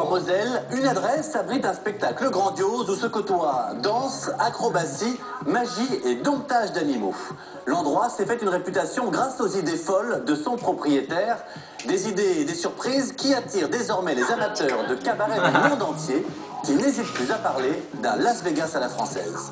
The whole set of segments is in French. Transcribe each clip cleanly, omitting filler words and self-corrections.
Moselle, une adresse abrite un spectacle grandiose où se côtoient danse, acrobatie, magie et domptage d'animaux. L'endroit s'est fait une réputation grâce aux idées folles de son propriétaire, des idées et des surprises qui attirent désormais les amateurs de cabaret du monde entier qui n'hésitent plus à parler d'un Las Vegas à la française.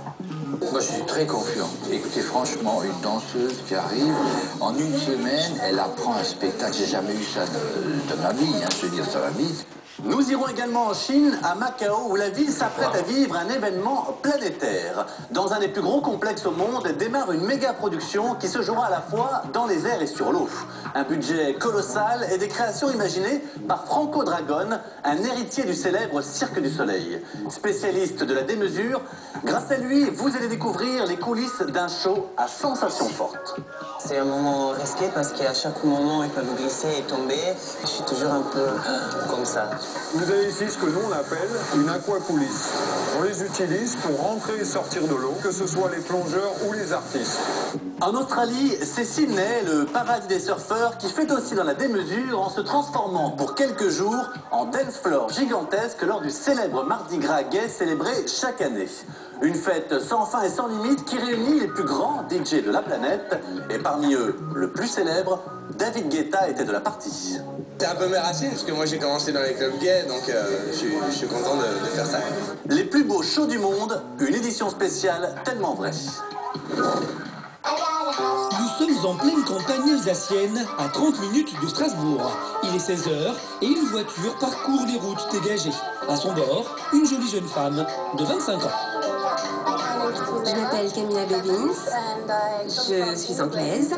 Moi, je suis très confiant. Écoutez, franchement, une danseuse qui arrive, en une semaine, elle apprend un spectacle. J'ai jamais eu ça de ma vie, hein, je veux dire, ça va vite. Nous irons également en Chine, à Macao, où la ville s'apprête à vivre un événement planétaire. Dans un des plus gros complexes au monde, démarre une méga production qui se jouera à la fois dans les airs et sur l'eau. Un budget colossal et des créations imaginées par Franco Dragon, un héritier du célèbre Cirque du Soleil. Spécialiste de la démesure, grâce à lui, vous allez découvrir les coulisses d'un show à sensations fortes. C'est un moment risqué parce qu'à chaque moment, ils peuvent glisser et tomber. Je suis toujours un peu comme ça. Vous avez ici ce que nous on appelle une aquacoulisse. On les utilise pour rentrer et sortir de l'eau, que ce soit les plongeurs ou les artistes. En Australie, c'est Sydney, le paradis des surfeurs, qui fait aussi dans la démesure en se transformant pour quelques jours en dance floor gigantesque lors du célèbre Mardi Gras gay célébré chaque année. Une fête sans fin et sans limite qui réunit les plus grands DJ de la planète. Et parmi eux, le plus célèbre, David Guetta était de la partie. C'est un peu mes racines, parce que moi j'ai commencé dans les clubs gays, donc je suis content de faire ça. Les plus beaux shows du monde, une édition spéciale tellement vraie. Nous sommes en pleine campagne alsacienne, à 30 minutes de Strasbourg. Il est 16 h et une voiture parcourt les routes dégagées. À son bord, une jolie jeune femme de 25 ans. Je m'appelle Camilla Bevins, je suis anglaise,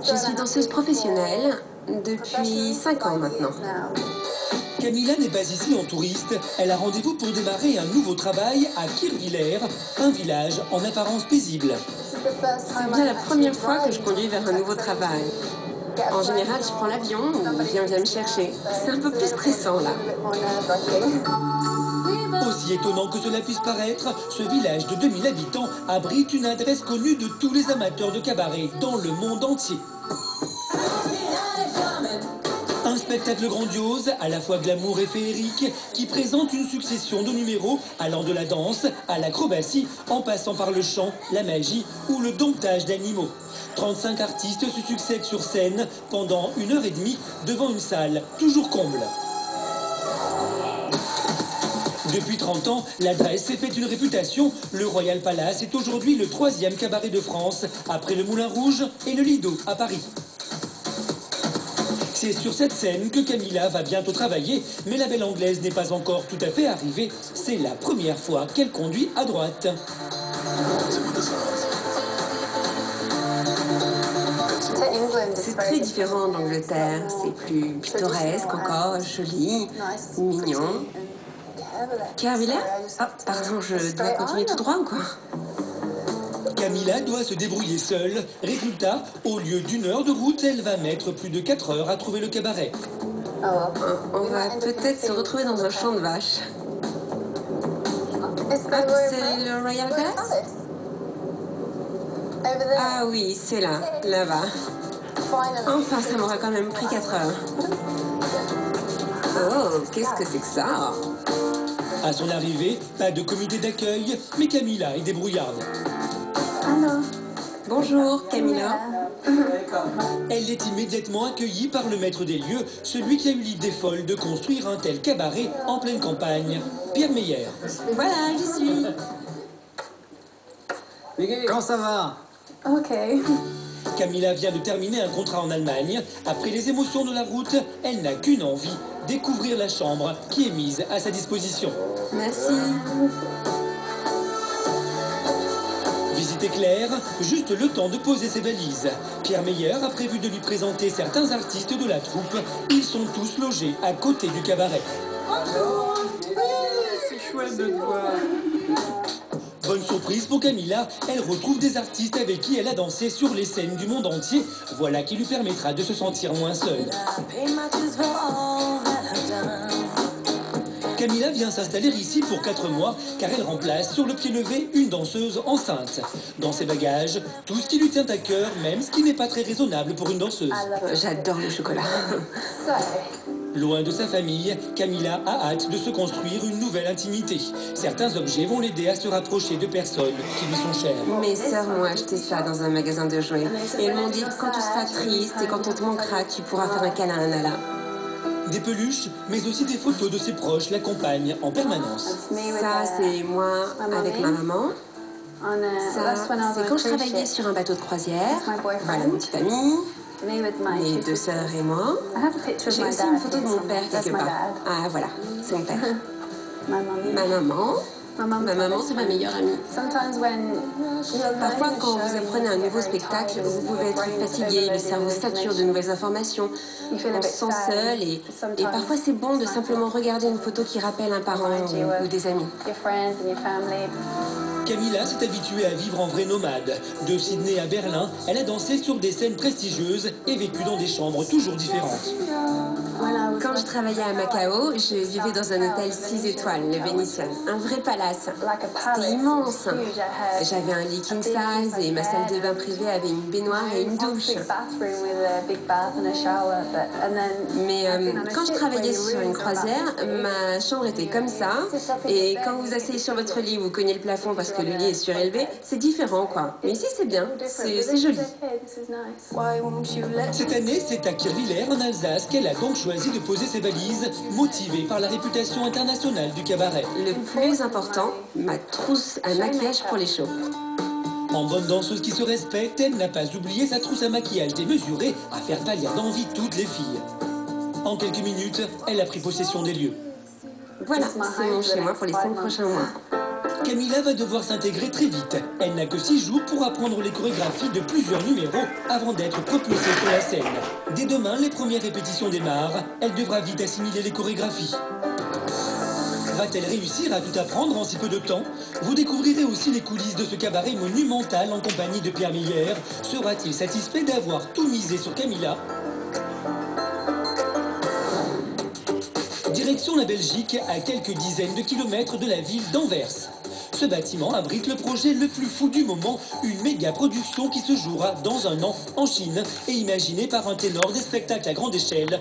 je suis danseuse professionnelle depuis 5 ans maintenant. Camilla n'est pas ici en touriste, elle a rendez-vous pour démarrer un nouveau travail à Kirchwiller, un village en apparence paisible. C'est bien la première fois que je conduis vers un nouveau travail. En général, je prends l'avion ou quelqu'un vient me chercher. C'est un peu plus stressant là. Aussi étonnant que cela puisse paraître, ce village de 2000 habitants abrite une adresse connue de tous les amateurs de cabaret dans le monde entier. Un spectacle grandiose, à la fois glamour et féerique, qui présente une succession de numéros allant de la danse à l'acrobatie, en passant par le chant, la magie ou le domptage d'animaux. 35 artistes se succèdent sur scène pendant 1h30 devant une salle toujours comble. Depuis 30 ans, l'adresse s'est fait une réputation. Le Royal Palace est aujourd'hui le 3e cabaret de France, après le Moulin Rouge et le Lido à Paris. C'est sur cette scène que Camilla va bientôt travailler, mais la belle anglaise n'est pas encore tout à fait arrivée. C'est la première fois qu'elle conduit à droite. C'est très différent d'Angleterre, c'est plus pittoresque encore, joli, mignon. Kirchwiller? Ah, pardon, je dois continuer tout droit ou quoi? Camilla doit se débrouiller seule. Résultat, au lieu d'1 heure de route, elle va mettre plus de 4 heures à trouver le cabaret. On va peut-être se retrouver dans un champ de vaches. Ah, c'est le Royal Palace? Ah oui, c'est là, là-bas. Enfin, ça m'aura quand même pris 4 heures. Oh, qu'est-ce que c'est que ça? À son arrivée, pas de comité d'accueil, mais Camilla est débrouillarde. Allô? Bonjour, Camilla. Elle est immédiatement accueillie par le maître des lieux, celui qui a eu l'idée folle de construire un tel cabaret en pleine campagne, Pierre Meyer. Voilà, j'y suis. Quand ça va? Ok. Camilla vient de terminer un contrat en Allemagne. Après les émotions de la route, elle n'a qu'une envie, découvrir la chambre qui est mise à sa disposition. Merci. Visite éclair, juste le temps de poser ses valises. Pierre Meyer a prévu de lui présenter certains artistes de la troupe. Ils sont tous logés à côté du cabaret. Bonjour. C'est chouette de te voir. Bonne surprise pour Camilla, elle retrouve des artistes avec qui elle a dansé sur les scènes du monde entier. Voilà qui lui permettra de se sentir moins seule. Camilla vient s'installer ici pour 4 mois car elle remplace sur le pied levé une danseuse enceinte. Dans ses bagages, tout ce qui lui tient à cœur, même ce qui n'est pas très raisonnable pour une danseuse. J'adore le chocolat. Loin de sa famille, Camilla a hâte de se construire une nouvelle intimité. Certains objets vont l'aider à se rapprocher de personnes qui lui sont chères. Mes sœurs m'ont acheté ça dans un magasin de jouets. Et elles m'ont dit que quand tu seras triste et quand on te manquera, tu pourras faire un câlin à Nala. Des peluches, mais aussi des photos de ses proches l'accompagnent en permanence. Ça, c'est moi avec ma maman. Ça, c'est quand je travaillais sur un bateau de croisière. Voilà mon petit ami, mes deux sœurs et moi. J'ai aussi une photo de mon père quelque part. Ah voilà, c'est mon père. Ma maman. Ma maman, c'est ma meilleure amie. Parfois, quand vous apprenez un nouveau spectacle, vous pouvez être fatigué, le cerveau sature de nouvelles informations. On se sent seul et parfois c'est bon de simplement regarder une photo qui rappelle un parent ou des amis. Camilla s'est habituée à vivre en vraie nomade. De Sydney à Berlin, elle a dansé sur des scènes prestigieuses et vécu dans des chambres toujours différentes. Quand je travaillais à Macao, je vivais dans un hôtel 6 étoiles, le Venetian, un vrai palace. C'était immense. J'avais un lit king size et ma salle de bain privée avait une baignoire et une douche. Mais quand je travaillais sur une croisière, ma chambre était comme ça. Et quand vous asseyez sur votre lit, vous cognez le plafond parce que le lit est surélevé, c'est différent quoi. Mais ici c'est bien, c'est joli. Cette année, c'est à Kirchwiller en Alsace qu'elle a donc choisi de poser ses valises, motivée par la réputation internationale du cabaret. Le plus important, ma trousse à maquillage pour les shows. En bonne danseuse qui se respecte, elle n'a pas oublié sa trousse à maquillage démesurée à faire pâlir d'envie toutes les filles. En quelques minutes, elle a pris possession des lieux. Voilà, c'est mon chez moi pour les 5 prochains mois. Camilla va devoir s'intégrer très vite. Elle n'a que 6 jours pour apprendre les chorégraphies de plusieurs numéros avant d'être propulsée sur la scène. Dès demain, les premières répétitions démarrent. Elle devra vite assimiler les chorégraphies. Va-t-elle réussir à tout apprendre en si peu de temps? Vous découvrirez aussi les coulisses de ce cabaret monumental en compagnie de Pierre Miller. Sera-t-il satisfait d'avoir tout misé sur Camilla? Direction la Belgique, à quelques dizaines de kilomètres de la ville d'Anvers. Ce bâtiment abrite le projet le plus fou du moment, une méga production qui se jouera dans un an en Chine et imaginée par un ténor des spectacles à grande échelle.